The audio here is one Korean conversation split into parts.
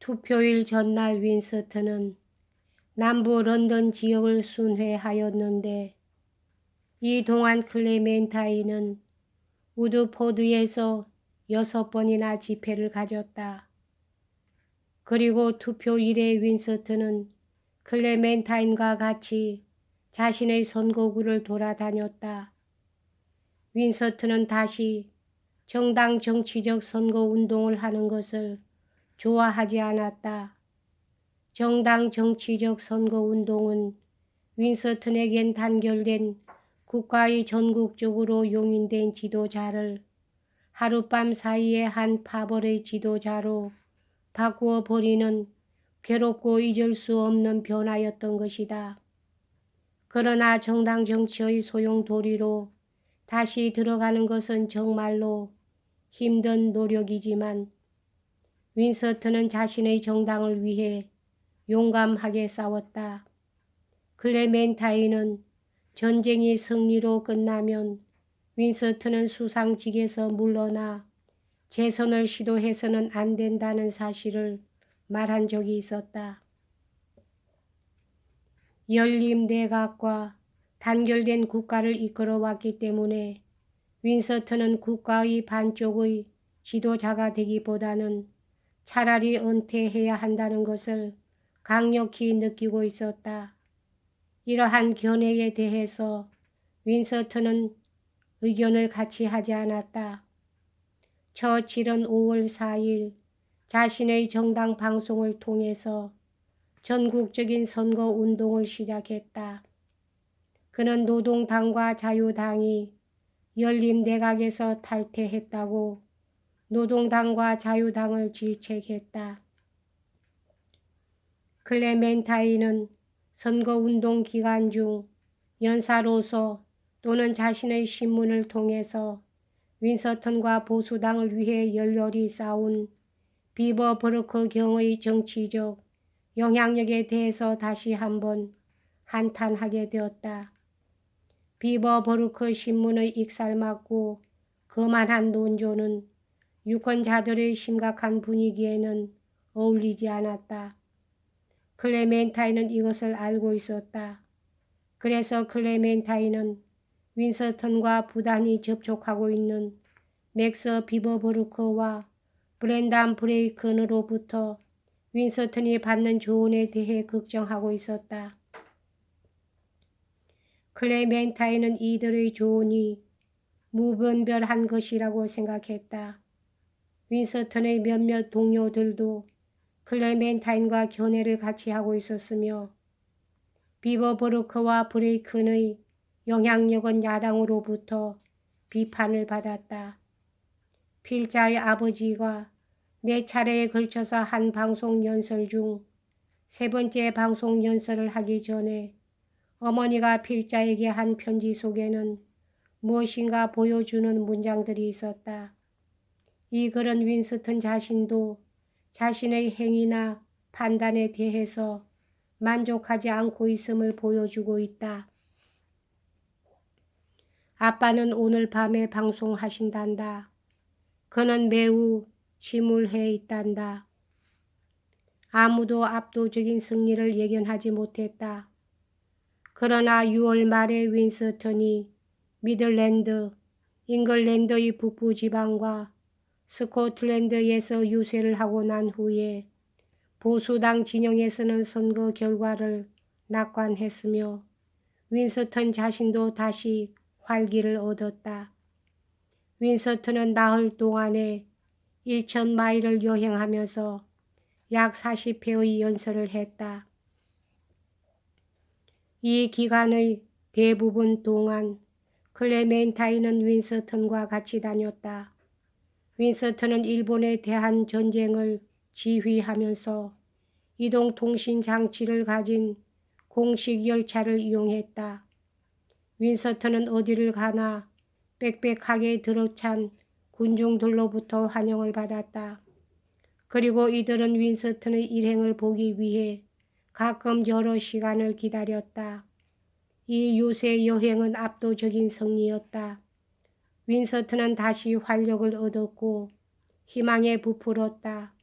투표일 전날 윈스턴은 남부 런던 지역을 순회하였는데 이 동안 클레멘타인은 우드포드에서 6번이나 집회를 가졌다. 그리고 투표일에 윈스턴은 클레멘타인과 같이 자신의 선거구를 돌아다녔다. 윈스턴은 다시 정당 정치적 선거운동을 하는 것을 좋아하지 않았다. 정당 정치적 선거운동은 윈스턴에겐 단결된 국가의 전국적으로 용인된 지도자를 하룻밤 사이에 한 파벌의 지도자로 바꾸어 버리는 괴롭고 잊을 수 없는 변화였던 것이다. 그러나 정당 정치의 소용돌이로 다시 들어가는 것은 정말로 힘든 노력이지만 윈스턴은 자신의 정당을 위해 용감하게 싸웠다. 클레멘타인은 전쟁이 승리로 끝나면 윈스턴은 수상직에서 물러나 재선을 시도해서는 안 된다는 사실을 말한 적이 있었다. 연립 내각과 단결된 국가를 이끌어왔기 때문에 윈스턴은 국가의 반쪽의 지도자가 되기보다는 차라리 은퇴해야 한다는 것을 강력히 느끼고 있었다. 이러한 견해에 대해서 윈스턴은 의견을 같이 하지 않았다. 처칠은 5월 4일 자신의 정당 방송을 통해서 전국적인 선거운동을 시작했다. 그는 노동당과 자유당이 연립내각에서 탈퇴했다고 노동당과 자유당을 질책했다. 클레멘타인은 선거운동 기간 중 연사로서 또는 자신의 신문을 통해서 윈스턴과 보수당을 위해 열렬히 싸운 비버버르크 경의 정치적 영향력에 대해서 다시 한번 한탄하게 되었다. 비버버르크 신문의 익살맞고 거만한 논조는 유권자들의 심각한 분위기에는 어울리지 않았다. 클레멘타인은 이것을 알고 있었다. 그래서 클레멘타인은 윈스턴과 부단히 접촉하고 있는 맥스 비버버르크와 브렌단 브레이큰으로부터 윈스턴이 받는 조언에 대해 걱정하고 있었다. 클레멘타인은 이들의 조언이 무분별한 것이라고 생각했다. 윈스턴의 몇몇 동료들도 클레멘타인과 견해를 같이 하고 있었으며 비버버르크와 브레이큰의 영향력은 야당으로부터 비판을 받았다. 필자의 아버지가 4차례에 걸쳐서 한 방송 연설 중 3번째 방송 연설을 하기 전에 어머니가 필자에게 한 편지 속에는 무엇인가 보여주는 문장들이 있었다. 이 글은 윈스턴 자신도 자신의 행위나 판단에 대해서 만족하지 않고 있음을 보여주고 있다. 아빠는 오늘 밤에 방송하신단다. 그는 매우 침울해 있단다. 아무도 압도적인 승리를 예견하지 못했다. 그러나 6월 말에 윈스턴이 미들랜드, 잉글랜드의 북부 지방과 스코틀랜드에서 유세를 하고 난 후에 보수당 진영에서는 선거 결과를 낙관했으며 윈스턴 자신도 다시 활기를 얻었다. 윈스턴은 나흘 동안에 1000마일을 여행하면서 약 40회의 연설을 했다. 이 기간의 대부분 동안 클레멘타인은 윈스턴과 같이 다녔다. 윈스턴은 일본에 대한 전쟁을 지휘하면서 이동통신 장치를 가진 공식 열차를 이용했다. 윈스턴은 어디를 가나 빽빽하게 들어찬 군중들로부터 환영을 받았다. 그리고 이들은 윈스턴의 일행을 보기 위해 가끔 여러 시간을 기다렸다. 이 유세 여행은 압도적인 승리였다. 윈스턴은 다시 활력을 얻었고 희망에 부풀었다.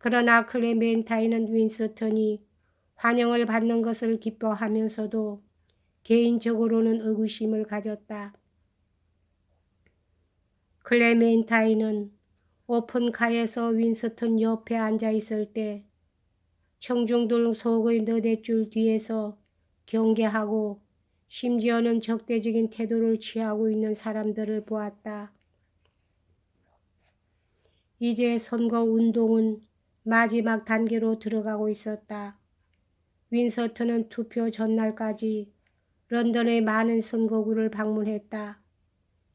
그러나 클레멘타인은 윈스턴이 환영을 받는 것을 기뻐하면서도 개인적으로는 의구심을 가졌다. 클레멘타인은 오픈카에서 윈스턴 옆에 앉아 있을 때 청중들 속의 너댓줄 뒤에서 경계하고 심지어는 적대적인 태도를 취하고 있는 사람들을 보았다. 이제 선거운동은 마지막 단계로 들어가고 있었다. 윈스턴은 투표 전날까지 런던의 많은 선거구를 방문했다.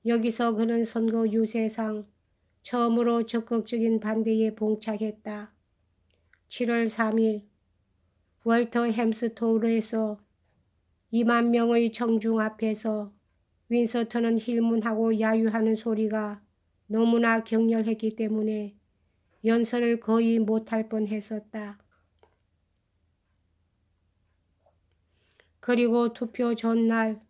여기서 그는 선거 유세상 처음으로 적극적인 반대에 봉착했다. 7월 3일 월터 햄스토르에서 2만 명의 청중 앞에서 윈스턴은 힐문하고 야유하는 소리가 너무나 격렬했기 때문에 연설을 거의 못할 뻔했었다. 그리고 투표 전날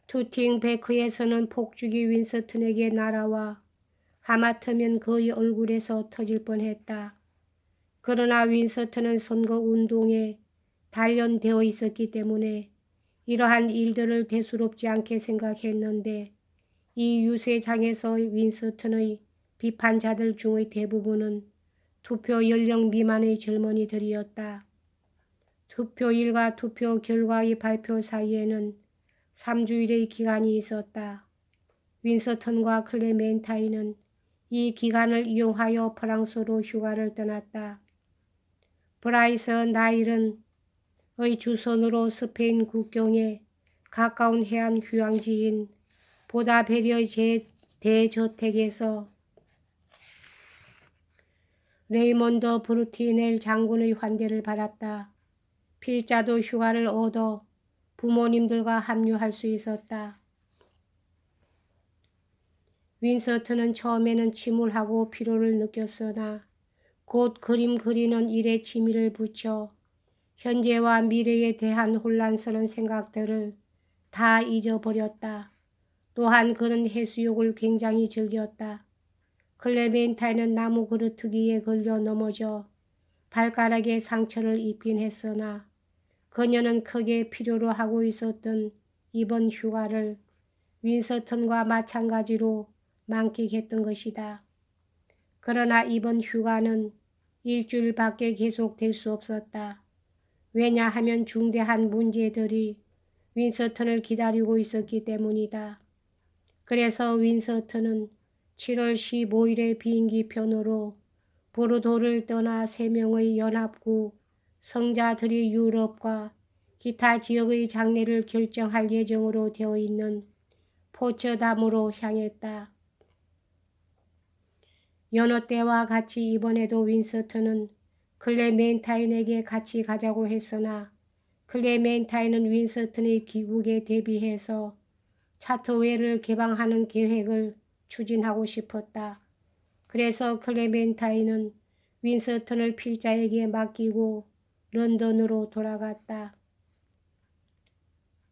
투팅베크에서는 폭죽이 윈스턴에게 날아와 하마터면 그의 얼굴에서 터질 뻔했다. 그러나 윈스턴은 선거운동에 단련되어 있었기 때문에 이러한 일들을 대수롭지 않게 생각했는데 이 유세장에서 윈스턴의 비판자들 중의 대부분은 투표 연령 미만의 젊은이들이었다. 투표일과 투표 결과의 발표 사이에는 3주일의 기간이 있었다. 윈스턴과 클레멘타인은 이 기간을 이용하여 프랑스로 휴가를 떠났다. 브라이스 나일은 의 주선으로 스페인 국경에 가까운 해안 휴양지인 보다베리의 대저택에서 레이몬드 브루티넬 장군의 환대를 받았다. 필자도 휴가를 얻어 부모님들과 합류할 수 있었다. 윈스턴은 처음에는 침울하고 피로를 느꼈으나 곧 그림 그리는 일에 취미를 붙여 현재와 미래에 대한 혼란스러운 생각들을 다 잊어버렸다. 또한 그는 해수욕을 굉장히 즐겼다. 클레멘타인은 나무 그루트기에 걸려 넘어져 발가락에 상처를 입긴 했으나 그녀는 크게 필요로 하고 있었던 이번 휴가를 윈스턴과 마찬가지로 만끽했던 것이다. 그러나 이번 휴가는 일주일밖에 계속될 수 없었다. 왜냐하면 중대한 문제들이 윈스턴을 기다리고 있었기 때문이다. 그래서 윈스턴은 7월 15일에 비행기 편으로 보르도를 떠나 3명의 연합국 성자들이 유럽과 기타 지역의 장례를 결정할 예정으로 되어 있는 포츠담으로 향했다. 여느 때와 같이 이번에도 윈스턴은 클레멘타인에게 같이 가자고 했으나 클레멘타인은 윈스턴의 귀국에 대비해서 차트웨를 개방하는 계획을 추진하고 싶었다. 그래서 클레멘타인은 윈스턴을 필자에게 맡기고 런던으로 돌아갔다.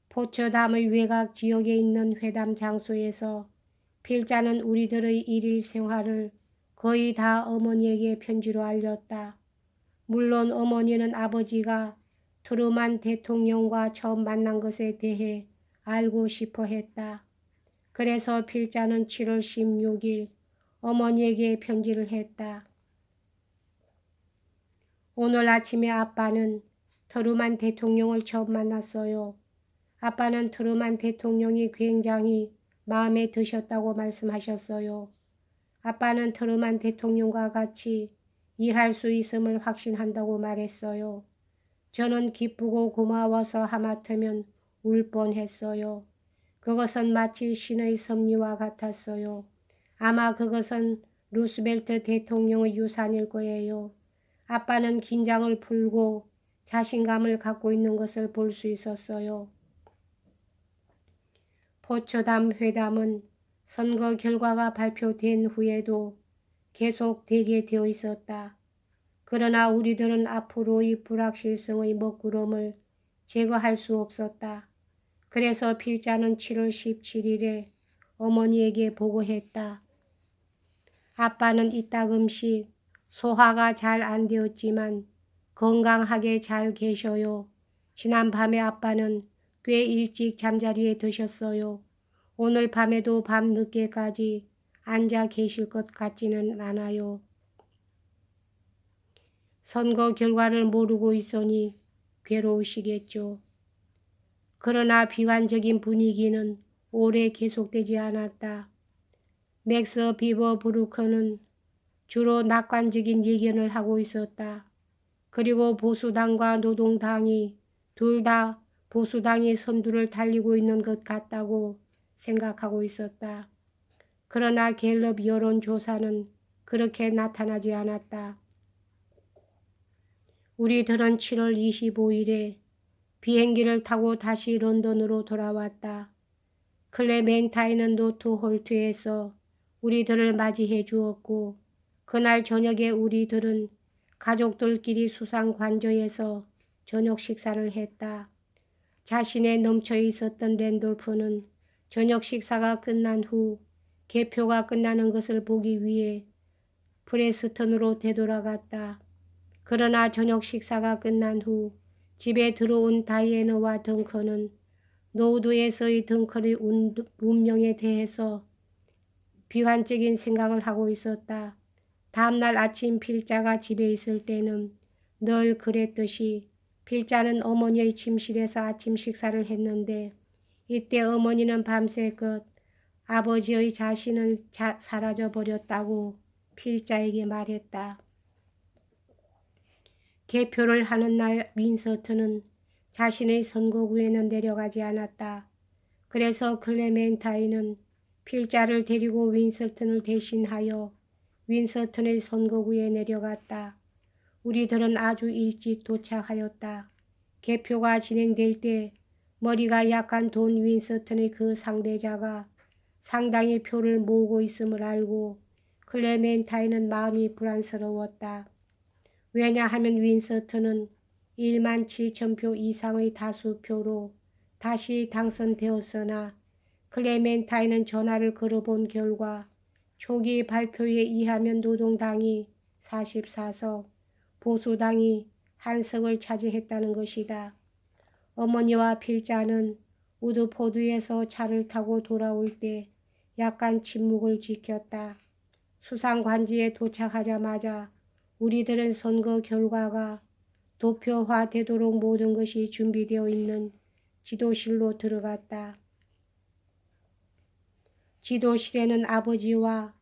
포츠담의 외곽 지역에 있는 회담 장소에서 필자는 우리들의 일일 생활을 거의 다 어머니에게 편지로 알렸다. 물론 어머니는 아버지가 트루만 대통령과 처음 만난 것에 대해 알고 싶어 했다. 그래서 필자는 7월 16일 어머니에게 편지를 했다. 오늘 아침에 아빠는 트루만 대통령을 처음 만났어요. 아빠는 트루만 대통령이 굉장히 마음에 드셨다고 말씀하셨어요. 아빠는 트루만 대통령과 같이 일할 수 있음을 확신한다고 말했어요. 저는 기쁘고 고마워서 하마터면 울 뻔했어요. 그것은 마치 신의 섭리와 같았어요. 아마 그것은 루스벨트 대통령의 유산일 거예요. 아빠는 긴장을 풀고 자신감을 갖고 있는 것을 볼 수 있었어요. 포츠담 회담은 선거 결과가 발표된 후에도 계속되게 되어 있었다. 그러나 우리들은 앞으로의 불확실성의 먹구름을 제거할 수 없었다. 그래서 필자는 7월 17일에 어머니에게 보고했다. 아빠는 이따금씩 소화가 잘 안 되었지만 건강하게 잘 계셔요. 지난 밤에 아빠는 꽤 일찍 잠자리에 드셨어요. 오늘 밤에도 밤 늦게까지 앉아 계실 것 같지는 않아요. 선거 결과를 모르고 있으니 괴로우시겠죠. 그러나 비관적인 분위기는 오래 계속되지 않았다. 맥스 비버브루크는 주로 낙관적인 예견을 하고 있었다. 그리고 보수당과 노동당이 둘 다 보수당의 선두를 달리고 있는 것 같다고 생각하고 있었다. 그러나 갤럽 여론조사는 그렇게 나타나지 않았다. 우리들은 7월 25일에 비행기를 타고 다시 런던으로 돌아왔다. 클레멘타인은 노트홀트에서 우리들을 맞이해 주었고 그날 저녁에 우리들은 가족들끼리 수상관저에서 저녁 식사를 했다. 자신의 넘쳐 있었던 랜돌프는 저녁 식사가 끝난 후 개표가 끝나는 것을 보기 위해 프레스턴으로 되돌아갔다. 그러나 저녁 식사가 끝난 후 집에 들어온 다이애나와 덩컨은 노드에서의 덩컨의 운명에 대해서 비관적인 생각을 하고 있었다. 다음날 아침 필자가 집에 있을 때는 늘 그랬듯이 필자는 어머니의 침실에서 아침 식사를 했는데 이때 어머니는 밤새껏 아버지의 자신은 사라져버렸다고 필자에게 말했다. 개표를 하는 날 윈서트는 자신의 선거구에는 내려가지 않았다. 그래서 클레멘타인은 필자를 데리고 윈서튼을 대신하여 윈서튼의 선거구에 내려갔다. 우리들은 아주 일찍 도착하였다. 개표가 진행될 때 머리가 약간 돈 윈서튼의 그 상대자가 상당히 표를 모으고 있음을 알고 클레멘타인은 마음이 불안스러웠다. 왜냐하면 윈서튼은 1만 7천 표 이상의 다수표로 다시 당선되었으나 클레멘타인은 전화를 걸어본 결과 초기 발표에 의하면 노동당이 44석, 보수당이 1석을 차지했다는 것이다. 어머니와 필자는 우드포드에서 차를 타고 돌아올 때 약간 침묵을 지켰다. 수상관지에 도착하자마자 우리들은 선거 결과가 도표화되도록 모든 것이 준비되어 있는 지도실로 들어갔다. 지도실에는 아버지와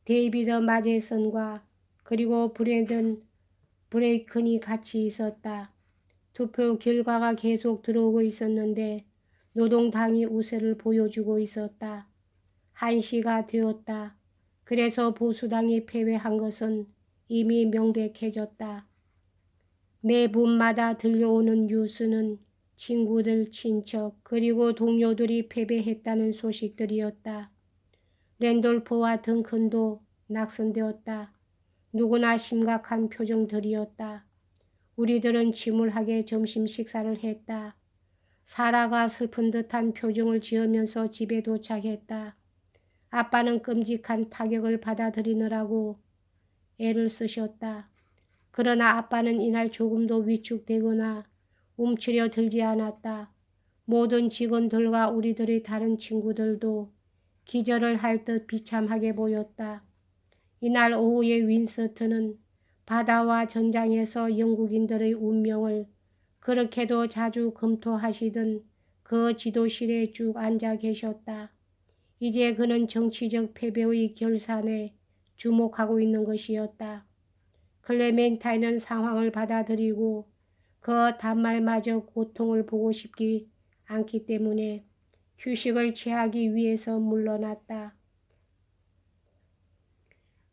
데이비드 마제슨과 그리고 브랜든 브레이큰이 같이 있었다. 투표 결과가 계속 들어오고 있었는데 노동당이 우세를 보여주고 있었다. 1시가 되었다. 그래서 보수당이 패배한 것은 이미 명백해졌다. 매분마다 들려오는 뉴스는 친구들, 친척, 그리고 동료들이 패배했다는 소식들이었다. 랜돌프와 덩컨도 낙선되었다. 누구나 심각한 표정들이었다. 우리들은 침울하게 점심 식사를 했다. 사라가 슬픈 듯한 표정을 지으면서 집에 도착했다. 아빠는 끔찍한 타격을 받아들이느라고 애를 쓰셨다. 그러나 아빠는 이날 조금도 위축되거나 움츠려 들지 않았다. 모든 직원들과 우리들의 다른 친구들도 기절을 할 듯 비참하게 보였다. 이날 오후에 윈서튼은 바다와 전장에서 영국인들의 운명을 그렇게도 자주 검토하시던 그 지도실에 쭉 앉아 계셨다. 이제 그는 정치적 패배의 결산에 주목하고 있는 것이었다. 클레멘타인은 상황을 받아들이고 그 단말마저 고통을 보고 싶지 않기 때문에 휴식을 취하기 위해서 물러났다.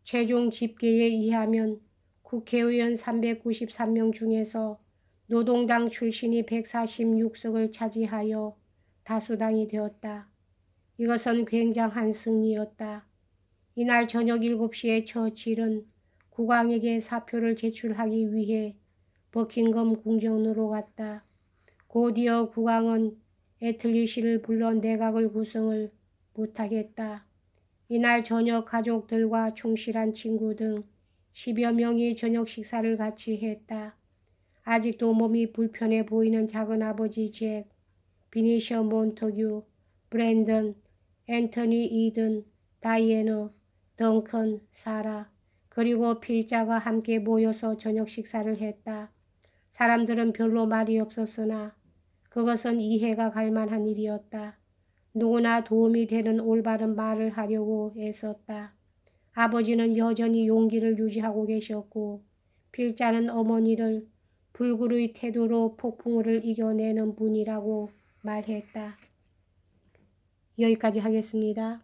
최종 집계에 의하면 국회의원 393명 중에서 노동당 출신이 146석을 차지하여 다수당이 되었다. 이것은 굉장한 승리였다. 이날 저녁 7시에 처칠은 국왕에게 사표를 제출하기 위해 버킹엄 궁전으로 갔다. 곧이어 국왕은 애틀리시를 불러 내각을 구성을 부탁했다. 이날 저녁 가족들과 충실한 친구 등 10여 명이 저녁 식사를 같이 했다. 아직도 몸이 불편해 보이는 작은아버지 잭, 비니셔 몬터규, 브랜든, 앤터니 이든, 다이애너, 덩컨, 사라, 그리고 필자가 함께 모여서 저녁 식사를 했다. 사람들은 별로 말이 없었으나 그것은 이해가 갈 만한 일이었다. 누구나 도움이 되는 올바른 말을 하려고 애썼다. 아버지는 여전히 용기를 유지하고 계셨고 필자는 어머니를 불굴의 태도로 폭풍우를 이겨내는 분이라고 말했다. 여기까지 하겠습니다.